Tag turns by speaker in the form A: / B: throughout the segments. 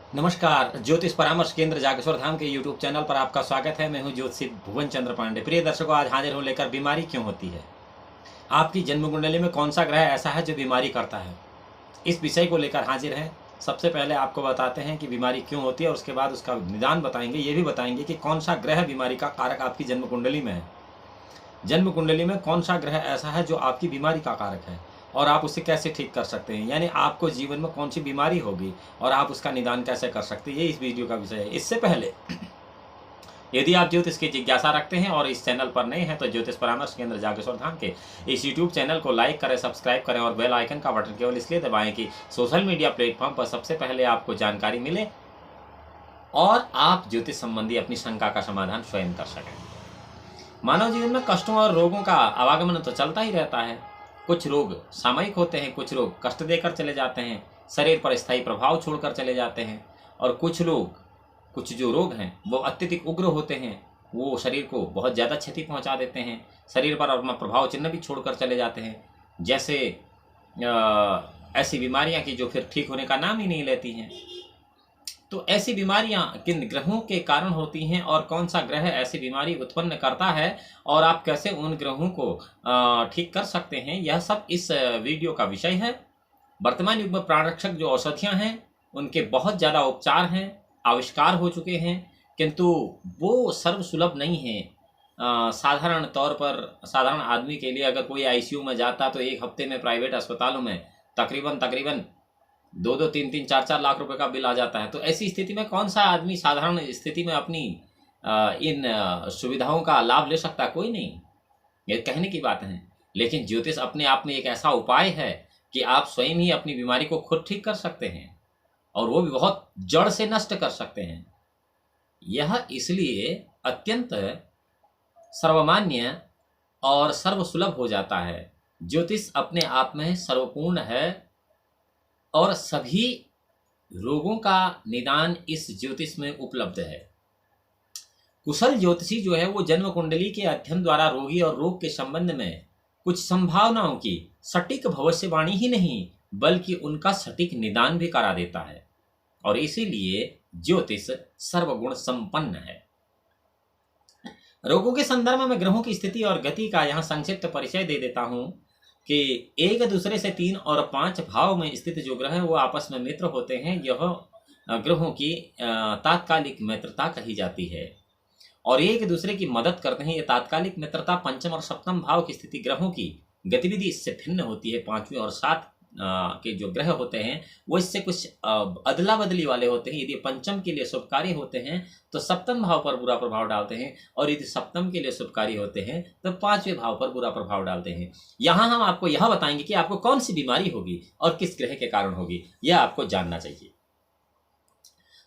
A: नमस्कार, ज्योतिष परामर्श केंद्र जागेश्वर धाम के यूट्यूब चैनल पर आपका स्वागत है। मैं हूं ज्योतिषी भुवन चंद्र पांडे। प्रिय दर्शकों, आज हाजिर हूं लेकर बीमारी क्यों होती है। आपकी जन्म कुंडली में कौन सा ग्रह ऐसा है जो बीमारी करता है, इस विषय को लेकर हाजिर है। सबसे पहले आपको बताते हैं कि बीमारी क्यों होती है और उसके बाद उसका निदान बताएंगे। ये भी बताएंगे कि कौन सा ग्रह बीमारी का कारक आपकी जन्म कुंडली में है। जन्म कुंडली में कौन सा ग्रह ऐसा है जो आपकी बीमारी का कारक है और आप उसे कैसे ठीक कर सकते हैं, यानी आपको जीवन में कौन सी बीमारी होगी और आप उसका निदान कैसे कर सकते हैं, ये इस वीडियो का विषय है। इससे पहले यदि आप ज्योतिष की जिज्ञासा रखते हैं और इस चैनल पर नए हैं तो ज्योतिष परामर्श केंद्र जागेश्वर धाम के इस यूट्यूब चैनल को लाइक करें, सब्सक्राइब करें और बेल आइकन का बटन केवल इसलिए दबाएं कि सोशल मीडिया प्लेटफॉर्म पर सबसे पहले आपको जानकारी मिले और आप ज्योतिष संबंधी अपनी शंका का समाधान स्वयं कर सकें। मानव जीवन में कष्टों और रोगों का आवागमन तो चलता ही रहता है। कुछ रोग सामयिक होते हैं, कुछ रोग कष्ट देकर चले जाते हैं, शरीर पर स्थायी प्रभाव छोड़कर चले जाते हैं। और कुछ जो रोग हैं वो अत्यधिक उग्र होते हैं, वो शरीर को बहुत ज़्यादा क्षति पहुंचा देते हैं, शरीर पर अपना प्रभाव चिन्ह भी छोड़कर चले जाते हैं। जैसे ऐसी बीमारियां कि जो फिर ठीक होने का नाम ही नहीं लेती हैं। तो ऐसी बीमारियां किन ग्रहों के कारण होती हैं और कौन सा ग्रह ऐसी बीमारी उत्पन्न करता है और आप कैसे उन ग्रहों को ठीक कर सकते हैं, यह सब इस वीडियो का विषय है। वर्तमान युग में प्राणरक्षक जो औषधियां हैं उनके बहुत ज़्यादा उपचार हैं, आविष्कार हो चुके हैं, किंतु वो सर्वसुलभ नहीं है। साधारण तौर पर साधारण आदमी के लिए अगर कोई आईसीयू में जाता तो एक हफ्ते में प्राइवेट अस्पतालों में तकरीबन 2-3-4 लाख रुपए का बिल आ जाता है। तो ऐसी स्थिति में कौन सा आदमी साधारण स्थिति में अपनी इन सुविधाओं का लाभ ले सकता है? कोई नहीं। ये कहने की बात है, लेकिन ज्योतिष अपने आप में एक ऐसा उपाय है कि आप स्वयं ही अपनी बीमारी को खुद ठीक कर सकते हैं और वो भी बहुत जड़ से नष्ट कर सकते हैं। यह इसलिए अत्यंत सर्वमान्य और सर्वसुलभ हो जाता है। ज्योतिष अपने आप में सर्वपूर्ण है और सभी रोगों का निदान इस ज्योतिष में उपलब्ध है। कुशल ज्योतिषी जो है वो जन्म कुंडली के अध्ययन द्वारा रोगी और रोग के संबंध में कुछ संभावनाओं की सटीक भविष्यवाणी ही नहीं बल्कि उनका सटीक निदान भी करा देता है और इसीलिए ज्योतिष सर्वगुण संपन्न है। रोगों के संदर्भ में ग्रहों की स्थिति और गति का यहाँ संक्षिप्त परिचय दे देता हूँ कि एक दूसरे से 3 और 5 भाव में स्थित जो ग्रह हैं वो आपस में मित्र होते हैं। यह ग्रहों की तात्कालिक मित्रता कही जाती है और एक दूसरे की मदद करते हैं। ये तात्कालिक मित्रता पंचम और सप्तम भाव की स्थिति ग्रहों की गतिविधि इससे भिन्न होती है। 5वें और 7 के जो ग्रह होते हैं वो इससे कुछ अदला बदली वाले होते हैं। यदि पंचम के लिए शुभकारी होते हैं तो सप्तम भाव पर बुरा प्रभाव डालते हैं और यदि सप्तम के लिए शुभकारी होते हैं तो 5वें भाव पर बुरा प्रभाव डालते हैं। यहाँ हम आपको यह बताएंगे कि आपको कौन सी बीमारी होगी और किस ग्रह के कारण होगी, यह आपको जानना चाहिए।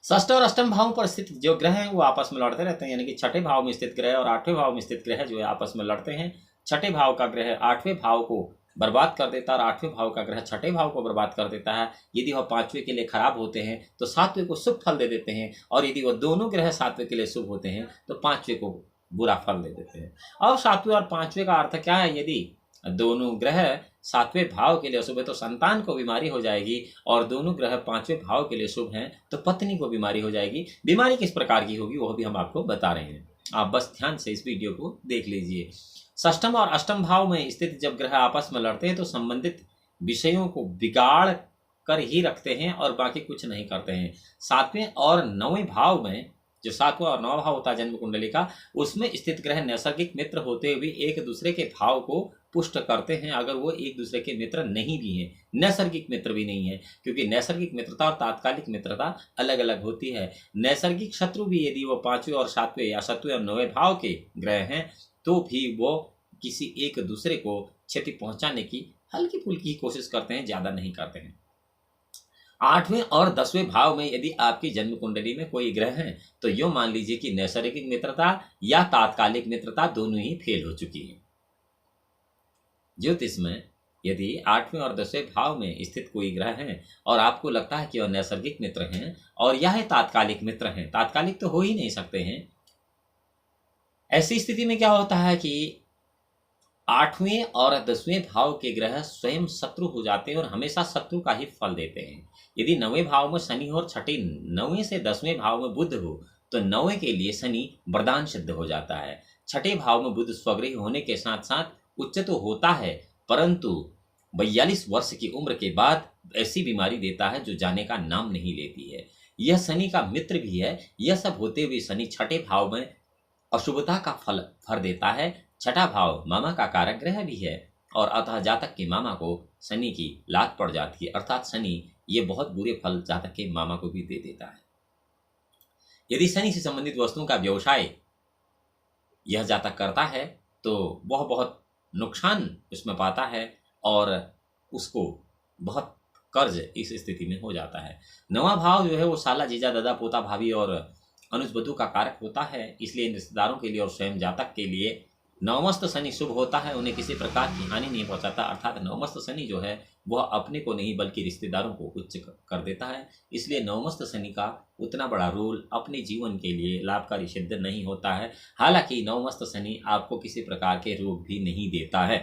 A: षष्ठ और अष्टम भाव पर स्थित जो ग्रह हैं वो आपस में लड़ते रहते हैं, यानी कि छठे भाव में स्थित ग्रह और 8वें भाव में स्थित ग्रह जो है आपस में लड़ते हैं। छठे भाव का ग्रह 8वें भाव को बर्बाद कर देता है और 8वें भाव का ग्रह छठे भाव को बर्बाद कर देता है। यदि वह 5वें के लिए खराब होते हैं तो 7वें को शुभ फल दे देते हैं और यदि वह दोनों ग्रह 7वें के लिए शुभ होते हैं तो 5वें को बुरा फल दे देते हैं। अब 7वें और 5वें का अर्थ क्या है? यदि दोनों ग्रह 7वें भाव के लिए शुभ है तो संतान को बीमारी हो जाएगी और दोनों ग्रह 5वें भाव के लिए शुभ हैं तो पत्नी को बीमारी हो जाएगी। बीमारी किस प्रकार की होगी वह भी हम आपको बता रहे हैं, आप बस ध्यान से इस वीडियो को देख लीजिए। षष्ठम और अष्टम भाव में स्थित जब ग्रह आपस में लड़ते हैं तो संबंधित विषयों को बिगाड़ कर ही रखते हैं और बाकी कुछ नहीं करते हैं। 7वें और 9वें भाव में, जो 7वां और 9वां भाव होता है जन्म कुंडली का, उसमें स्थित ग्रह नैसर्गिक मित्र होते हुए एक दूसरे के भाव को पुष्ट करते हैं अगर वो एक दूसरे के मित्र नहीं भी हैं, नैसर्गिक मित्र भी नहीं है, क्योंकि नैसर्गिक मित्रता और तात्कालिक मित्रता अलग अलग होती है। नैसर्गिक शत्रु भी यदि वो 5वें और 7वें या 7वें और 9वें भाव के ग्रह हैं तो भी वो किसी एक दूसरे को क्षति पहुंचाने की हल्की फुल्की कोशिश करते हैं, ज्यादा नहीं करते हैं। 8वें और 10वें भाव में यदि आपकी जन्म कुंडली में कोई ग्रह हैं तो यो मान लीजिए कि नैसर्गिक मित्रता या तात्कालिक मित्रता दोनों ही फेल हो चुकी है। ज्योतिष में यदि 8वें और 10वें भाव में स्थित कोई ग्रह हैं और आपको लगता है कि वह नैसर्गिक मित्र हैं और यह तात्कालिक मित्र हैं, तात्कालिक तो हो ही नहीं सकते हैं, ऐसी स्थिति में क्या होता है कि 8वें और 10वें भाव के ग्रह स्वयं शत्रु हो जाते हैं और हमेशा शत्रु का ही फल देते हैं। यदि 9वें भाव में शनि हो और छठे 9वें से 10वें भाव में बुध हो तो 9वें के लिए शनि वरदान सिद्ध हो जाता है। छठे भाव में बुध स्वगृही होने के साथ साथ उच्च तो होता है, परंतु 42 वर्ष की उम्र के बाद ऐसी बीमारी देता है जो जाने का नाम नहीं लेती है। यह शनि का मित्र भी है। यह सब होते हुए शनि छठे भाव में अशुभता का फल भर देता है। छठा भाव मामा का कारक ग्रह भी है और अतः जातक के मामा को शनि की लात पड़ जाती है, अर्थात शनि ये बहुत बुरे फल जातक के मामा को भी दे देता है। यदि शनि से संबंधित वस्तुओं का व्यवसाय यह जातक करता है तो वह बहुत नुकसान उसमें पाता है और उसको बहुत कर्ज इस स्थिति में हो जाता है। 9वां भाव जो है वो साला, जीजा, दादा, पोता, भाभी और अनुज बधू का कारक होता है। इसलिए रिश्तेदारों के लिए और स्वयं जातक के लिए नवमस्त शनि शुभ होता है, उन्हें किसी प्रकार की हानि नहीं पहुंचाता। अर्थात नवमस्त शनि जो है वह अपने को नहीं बल्कि रिश्तेदारों को उच्च कर देता है। इसलिए नवमस्त शनि का उतना बड़ा रोल अपने जीवन के लिए लाभकारी सिद्ध नहीं होता है। हालांकि नवमस्त शनि आपको किसी प्रकार के रोग भी नहीं देता है।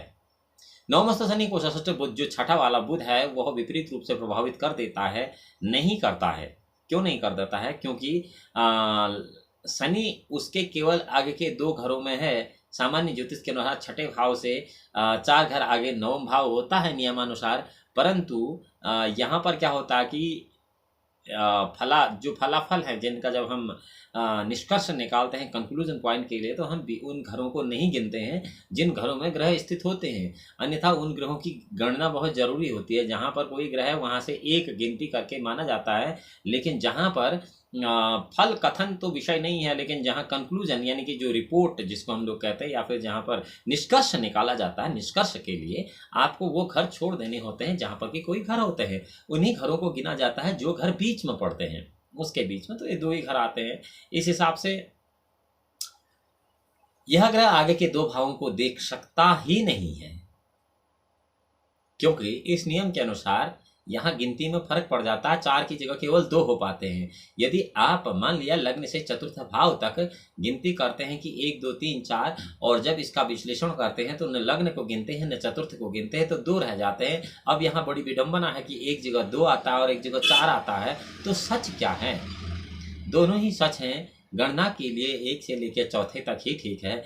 A: नवमस्त शनि को षष्ठ बुध जो छठा वाला बुध है वह विपरीत रूप से प्रभावित कर देता है, नहीं करता है। क्यों नहीं कर देता है? क्योंकि शनि उसके केवल आगे के 2 घरों में है। सामान्य ज्योतिष के अनुसार छठे भाव से 4 घर आगे 9वां भाव होता है नियमानुसार, परंतु यहाँ पर क्या होता है कि फलाफल है जिनका जब हम निष्कर्ष निकालते हैं कंक्लूजन पॉइंट के लिए तो हम भी उन घरों को नहीं गिनते हैं जिन घरों में ग्रह स्थित होते हैं। अन्यथा उन ग्रहों की गणना बहुत जरूरी होती है। जहाँ पर कोई ग्रह है वहाँ से एक गिनती करके माना जाता है, लेकिन जहाँ पर फल कथन तो विषय नहीं है, लेकिन जहाँ कंक्लूजन यानी कि जो रिपोर्ट जिसको हम लोग कहते हैं या फिर जहाँ पर निष्कर्ष निकाला जाता है, निष्कर्ष के लिए आपको वो घर छोड़ देने होते हैं जहाँ पर कि कोई घर होते हैं। उन्हीं घरों को गिना जाता है जो घर बीच में पड़ते हैं। उसके बीच में तो ये 2 ही घर आते हैं। इस हिसाब से यह ग्रह आगे के 2 भावों को देख सकता ही नहीं है, क्योंकि इस नियम के अनुसार यहाँ गिनती में फर्क पड़ जाता है। 4 की जगह केवल 2 हो पाते हैं। यदि आप मान लिया लग्न से चतुर्थ भाव तक गिनती करते हैं कि 1 2 3 4, और जब इसका विश्लेषण करते हैं तो न लग्न को गिनते हैं न चतुर्थ को गिनते हैं, तो 2 रह जाते हैं। अब यहाँ बड़ी विडंबना है कि एक जगह 2 आता है और एक जगह 4 आता है। तो सच क्या है? दोनों ही सच हैं। गणना के लिए 1 से लेकर चौथे तक ही ठीक है,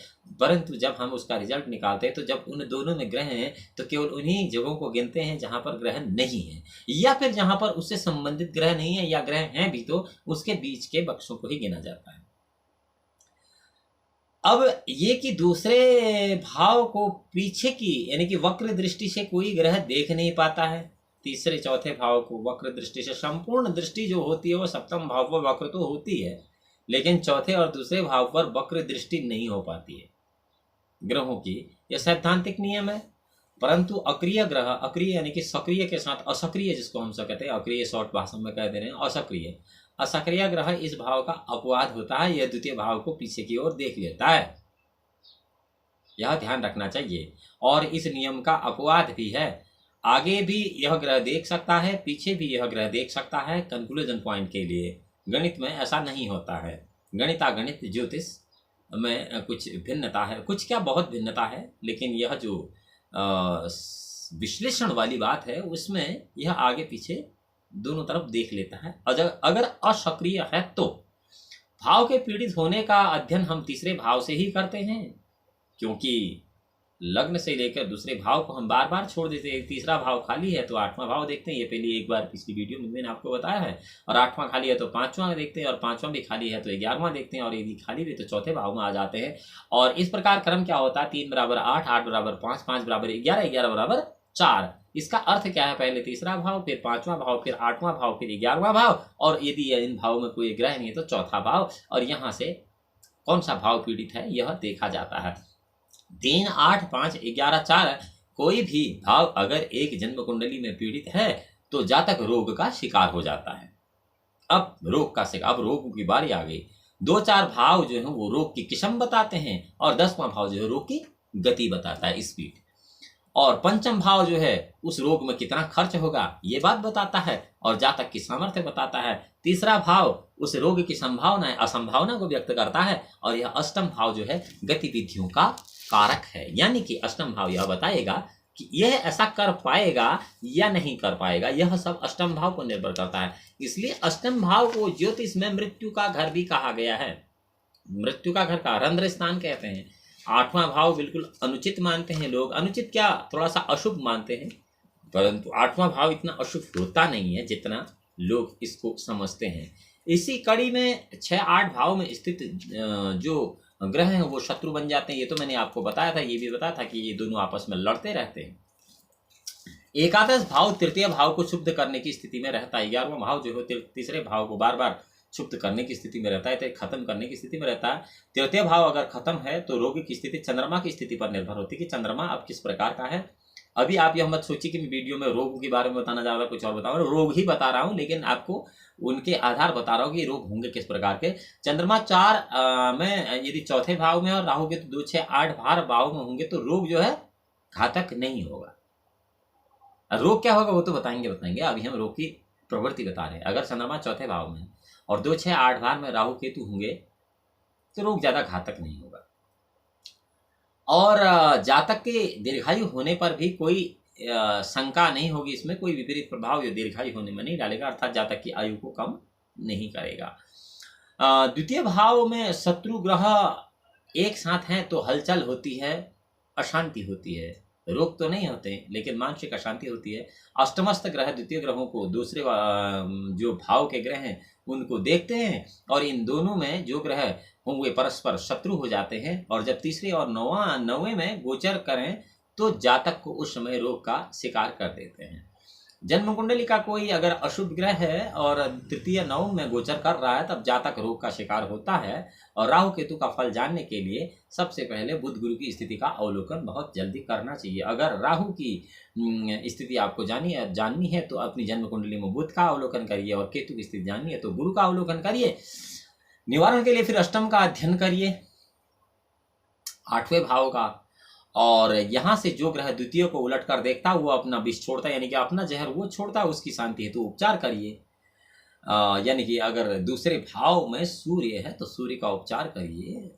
A: परंतु जब हम उसका रिजल्ट निकालते हैं तो जब उन दोनों में ग्रह हैं तो केवल उन्हीं जगहों को गिनते हैं जहां पर ग्रह नहीं है, या फिर जहां पर उससे संबंधित ग्रह नहीं है या ग्रह हैं भी तो उसके बीच के बक्सों को ही गिना जाता है। अब ये कि दूसरे भाव को पीछे की यानी कि वक्र दृष्टि से कोई ग्रह देख नहीं पाता है। तीसरे चौथे भाव को वक्र दृष्टि से, संपूर्ण दृष्टि जो होती है वो सप्तम भाव पर वक्र तो होती है, लेकिन चौथे और दूसरे भाव पर वक्र दृष्टि नहीं हो पाती है ग्रहों की। यह सैद्धांतिक नियम है। परंतु अक्रिय ग्रह, अक्रिय यानी कि सक्रिय के साथ असक्रिय, जिसको हम सब कहते हैं, अक्रिय शॉर्ट भाषा में कह दे रहे हैं असक्रिय, असक्रिय ग्रह इस भाव का अपवाद होता है। यह द्वितीय भाव को पीछे की ओर देख लेता है, यह ध्यान रखना चाहिए। और इस नियम का अपवाद भी है, आगे भी यह ग्रह देख सकता है, पीछे भी यह ग्रह देख सकता है कंक्लूजन पॉइंट के लिए। गणित में ऐसा नहीं होता है। गणित ज्योतिष में कुछ भिन्नता है, कुछ क्या बहुत भिन्नता है, लेकिन यह जो विश्लेषण वाली बात है उसमें यह आगे पीछे दोनों तरफ देख लेता है। अगर असक्रिय है तो भाव के पीड़ित होने का अध्ययन हम तीसरे भाव से ही करते हैं, क्योंकि लग्न से लेकर दूसरे भाव को हम बार बार छोड़ देते हैं। तीसरा भाव खाली है तो 8वां भाव देखते हैं, ये पहले एक बार पिछली वीडियो में मैंने आपको बताया है। और 8वां खाली है तो 5वां देखते हैं, और 5वां भी खाली है तो 11वां देखते हैं, और यदि खाली भी तो चौथे भाव में आ जाते हैं। और इस प्रकार क्रम क्या होता है, 3 बराबर 8, 8 बराबर 5, 5 बराबर 11, 11 बराबर 4। इसका अर्थ क्या है, पहले तीसरा भाव, फिर 5वां भाव, फिर 8वां भाव, फिर 11वां भाव, और यदि इन भावों में कोई ग्रह नहीं है तो चौथा भाव। और यहाँ से कौन सा भाव पीड़ित है यह देखा जाता है। 3, 8, 5, 11, 4 कोई भी भाव अगर एक जन्म कुंडली में पीड़ित है तो जातक रोग का शिकार हो जाता है। अब रोग की बारी आ गई। 2, 4 भाव जो है वो रोग की किस्म बताते हैं, और 10वां भाव जो है रोग की गति बताता है, स्पीड। और 5म भाव जो है उस रोग में कितना खर्च होगा ये बात बताता है, और जातक की सामर्थ्य बताता है। 3रा भाव उस रोग की संभावना असंभावना को व्यक्त करता है, और यह 8म भाव जो है गतिविधियों का कारक है, यानी कि 8म भाव यह बताएगा कि यह ऐसा कर पाएगा या नहीं कर पाएगा, यह सब अष्टम भाव पर निर्भर करता है। इसलिए अष्टम भाव को ज्योतिष में मृत्यु का घर भी कहा गया है। मृत्यु का घर का रंध्र स्थान कहते हैं। आठवां भाव बिल्कुल अनुचित मानते हैं लोग, अनुचित क्या, थोड़ा सा अशुभ मानते हैं, परंतु आठवां भाव इतना अशुभ होता नहीं है जितना लोग इसको समझते हैं। इसी कड़ी में 6-8 भाव में स्थित जो ग्रह हैं वो शत्रु बन जाते हैं। ये तो मैंने आपको बताया था, ये भी बताया था कि ये दोनों आपस में लड़ते रहते हैं। एकादश भाव तृतीय भाव को शुद्ध करने की स्थिति में रहता है। 11वां भाव जो है तीसरे भाव को बार बार शुद्ध करने की स्थिति में रहता है, तो खत्म करने की स्थिति में रहता है। तृतीय भाव अगर खत्म है तो रोग की स्थिति चंद्रमा की स्थिति पर निर्भर होती है कि चंद्रमा अब किस प्रकार का है। अभी आप यह मत सोचिए कि मैं वीडियो में रोग के बारे में बताना जा रहा, कुछ और बता रहा हूँ, रोग ही बता रहा हूँ, लेकिन आपको उनके आधार बता रहा हूँ कि रोग होंगे किस प्रकार के। चंद्रमा 4 में यदि चौथे भाव में और राहु के 2, 6, 8 भाव में होंगे तो रोग जो है घातक नहीं होगा। रोग क्या होगा वो तो बताएंगे, अभी हम रोग की प्रवृत्ति बता रहे हैं। अगर चंद्रमा चौथे भाव में और 2, 6, 8 भाव में राहु केतु होंगे तो रोग ज्यादा घातक नहीं होगा। और जातक के दीर्घायु होने पर भी कोई शंका नहीं होगी, इसमें कोई विपरीत प्रभाव ये दीर्घायु होने में नहीं डालेगा, अर्थात जातक की आयु को कम नहीं करेगा। द्वितीय भाव में शत्रु ग्रह एक साथ हैं तो हलचल होती है, अशांति होती है, रोग तो नहीं होते लेकिन मानसिक अशांति होती है। अष्टमस्थ ग्रह द्वितीय ग्रहों को दूसरे जो भाव के ग्रह हैं उनको देखते हैं और इन दोनों में जो ग्रह होंगे परस्पर शत्रु हो जाते हैं, और जब तीसरे और नौवें में गोचर करें तो जातक को उस समय रोग का शिकार कर देते हैं। जन्म कुंडली का कोई अगर अशुभ ग्रह है और तृतीय नवम में गोचर कर रहा है तब जातक रोग का शिकार होता है। और राहु केतु का फल जानने के लिए सबसे पहले बुध गुरु की स्थिति का अवलोकन बहुत जल्दी करना चाहिए। अगर राहु की स्थिति आपको जाननी है तो अपनी जन्म कुंडली में बुध का अवलोकन करिए, और केतु की स्थिति जाननी है तो गुरु का अवलोकन करिए। निवारण के लिए फिर अष्टम का अध्ययन करिए, 8वें भाव का, और यहाँ से जो ग्रह द्वितीय को उलट कर देखता है वो अपना विष छोड़ता है, यानी कि अपना जहर वो छोड़ता है, उसकी शांति हेतु उपचार करिए। यानी कि अगर दूसरे भाव में सूर्य है तो सूर्य का उपचार करिए,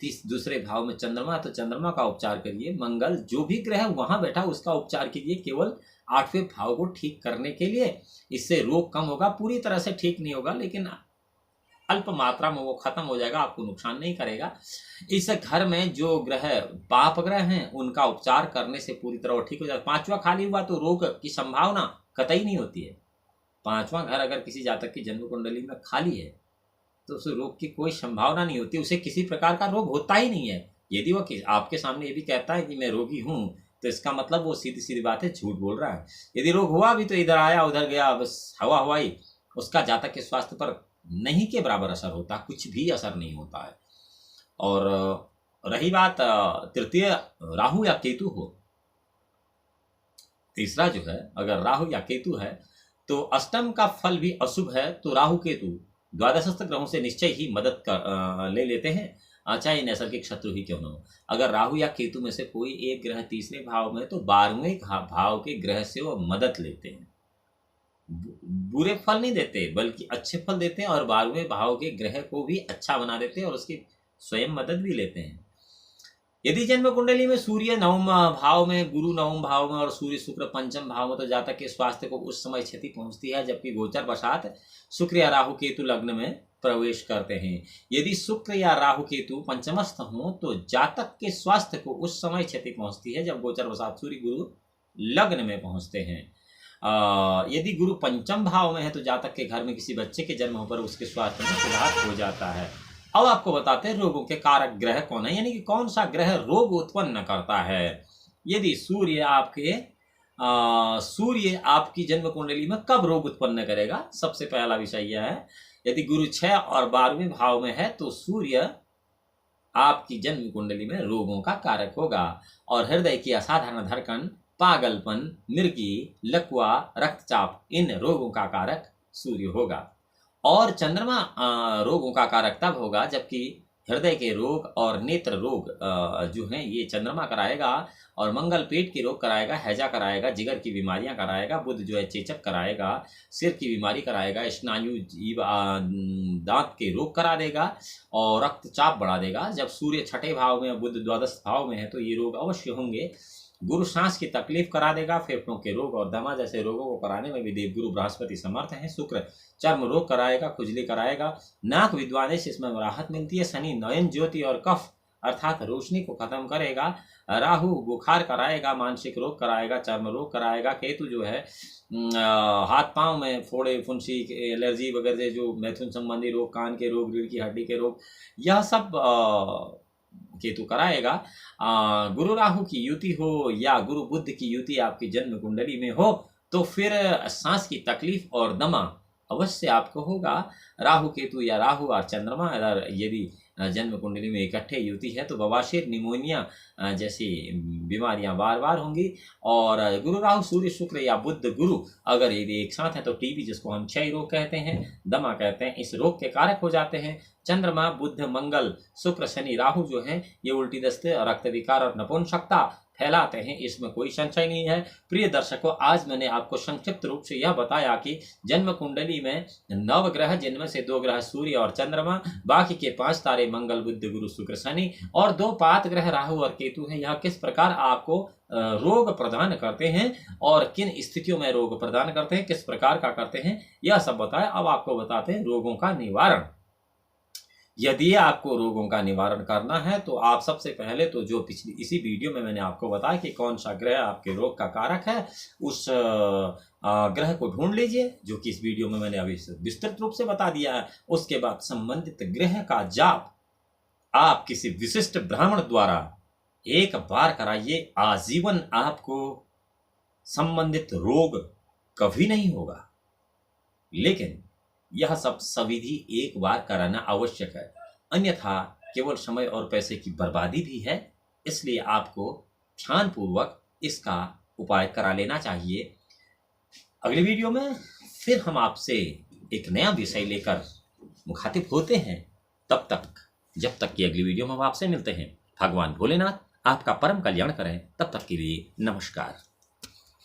A: दूसरे भाव में चंद्रमा है तो चंद्रमा का उपचार करिए, मंगल जो भी ग्रह वहां बैठा उसका उपचार कीजिए, केवल 8वें भाव को ठीक करने के लिए। इससे रोग कम होगा, पूरी तरह से ठीक नहीं होगा लेकिन अल्प मात्रा में वो खत्म हो जाएगा, आपको नुकसान नहीं करेगा। इस घर में जो ग्रह पाप ग्रह हैं उनका उपचार करने से पूरी तरह ठीक हो जाएगा। 5वां खाली हुआ तो रोग की संभावना कतई नहीं होती है। 5वां घर अगर किसी जातक की जन्म कुंडली में खाली है तो उसे रोग की कोई संभावना नहीं होती, उसे किसी प्रकार का रोग होता ही नहीं है। यदि वो आपके सामने ये भी कहता है कि मैं रोगी हूँ तो इसका मतलब वो सीधी सीधी बात है, झूठ बोल रहा है। यदि रोग हुआ भी तो इधर आया उधर गया, बस हवा हवाई, उसका जातक के स्वास्थ्य पर नहीं के बराबर असर होता, कुछ भी असर नहीं होता है। और रही बात तृतीय राहु या केतु हो, तीसरा जो है अगर राहु या केतु है तो अष्टम का फल भी अशुभ है, तो राहु केतु द्वादशस्थ ग्रहों से निश्चय ही मदद ले लेते हैं, चाहे नैसर्गिक शत्रु ही क्यों न हो। अगर राहु या केतु में से कोई एक ग्रह तीसरे भाव में तो 12वें भाव के ग्रह से वो मदद लेते हैं, बुरे फल नहीं देते बल्कि अच्छे फल देते हैं, और 12वें भाव के ग्रह को भी अच्छा बना देते हैं और उसकी स्वयं मदद भी लेते हैं। यदि जन्म कुंडली में सूर्य 9वें भाव में, गुरु 9वें भाव में और सूर्य शुक्र 5वें भाव में, तो जातक के स्वास्थ्य को उस समय क्षति पहुंचती है जबकि गोचर वशात शुक्र या राहु केतु लग्न में प्रवेश करते हैं। यदि शुक्र या राहु केतु पंचमस्थ हो तो जातक के स्वास्थ्य को उस समय क्षति पहुंचती है जब गोचर वशात सूर्य गुरु लग्न में पहुंचते हैं। यदि गुरु 5वें भाव में है तो जातक के घर में किसी बच्चे के जन्म होने पर उसके स्वास्थ्य में सुधार हो जाता है। अब आपको बताते हैं रोगों के कारक ग्रह कौन है, यानी कि कौन सा ग्रह रोग उत्पन्न करता है। यदि सूर्य आपकी जन्म कुंडली में कब रोग उत्पन्न करेगा, सबसे पहला विषय यह है। यदि गुरु 6 और 12वें भाव में है तो सूर्य आपकी जन्म कुंडली में रोगों का कारक होगा, और हृदय की असाधारण धड़कन, पागलपन, मिर्गी, लकवा, रक्तचाप, इन रोगों का कारक सूर्य होगा। और चंद्रमा रोगों का कारक तब होगा जबकि हृदय के रोग और नेत्र रोग जो हैं ये चंद्रमा कराएगा, और मंगल पेट के रोग कराएगा, हैजा कराएगा, जिगर की बीमारियां कराएगा, बुध जो है चेचक कराएगा, सिर की बीमारी कराएगा, स्नायु दांत के रोग करा देगा और रक्तचाप बढ़ा देगा। जब सूर्य 6ठे भाव में, बुध द्वादश भाव में है तो ये रोग अवश्य होंगे। गुरु सांस की तकलीफ करा देगा, फेफड़ों के रोग और दमा जैसे रोगों को कराने में भी देवगुरु बृहस्पति समर्थ हैं। शुक्र चर्म रोग कराएगा, खुजली कराएगा, नाक विद्वानिश इसमें राहत मिलती है। शनि नयन ज्योति और कफ अर्थात रोशनी को खत्म करेगा। राहु बुखार कराएगा, मानसिक रोग कराएगा, चर्म रोग कराएगा। केतु जो है हाथ पांव में फोड़े, फुंसी, एलर्जी वगैरह जो मैथुन संबंधी रोग, कान के रोग, रीढ़ की हड्डी के रोग, यह सब केतु कराएगा। गुरु राहु की युति हो या गुरु बुध की युति आपकी जन्म कुंडली में हो तो फिर सांस की तकलीफ और दमा अवश्य आपको होगा। राहु केतु या राहु और चंद्रमा अगर यदि जन्म कुंडली में इकट्ठे युति है तो बवासीर, निमोनिया जैसी बीमारियां बार बार होंगी। और गुरु राहु सूर्य शुक्र या बुध गुरु अगर यदि एक साथ है तो टीबी, जिसको हम क्षय रोग कहते हैं, दमा कहते हैं, इस रोग के कारक हो जाते हैं। चंद्रमा, बुध, मंगल, शुक्र, शनि, राहु जो हैं ये उल्टी दस्ते, रक्त विकार और नपुंसकता फैलाते हैं, इसमें कोई संशय नहीं है। प्रिय दर्शकों, आज मैंने आपको संक्षिप्त रूप से यह बताया कि जन्म कुंडली में 9 ग्रह, जिनमें से 2 ग्रह सूर्य और चंद्रमा, बाकी के 5 तारे मंगल, बुध, गुरु, शुक्र, शनि और 2 पात ग्रह राहु और केतु हैं। यह किस प्रकार आपको रोग प्रदान करते हैं और किन स्थितियों में रोग प्रदान करते हैं, किस प्रकार का करते हैं, यह सब बताया। अब आपको बताते हैं रोगों का निवारण। यदि आपको रोगों का निवारण करना है तो आप सबसे पहले तो जो पिछली इसी वीडियो में मैंने आपको बताया कि कौन सा ग्रह आपके रोग का कारक है, उस ग्रह को ढूंढ लीजिए, जो कि इस वीडियो में मैंने अभी विस्तृत रूप से बता दिया है। उसके बाद संबंधित ग्रह का जाप आप किसी विशिष्ट ब्राह्मण द्वारा एक बार कराइए, आजीवन आपको संबंधित रोग कभी नहीं होगा। लेकिन यह सब सविधि एक बार कराना आवश्यक है, अन्यथा केवल समय और पैसे की बर्बादी भी है। इसलिए आपको ध्यानपूर्वक इसका उपाय करा लेना चाहिए। अगली वीडियो में फिर हम आपसे एक नया विषय लेकर मुखातिब होते हैं। तब तक, जब तक की अगली वीडियो में हम आपसे मिलते हैं, भगवान भोलेनाथ आपका परम कल्याण करें। तब तक के लिए नमस्कार।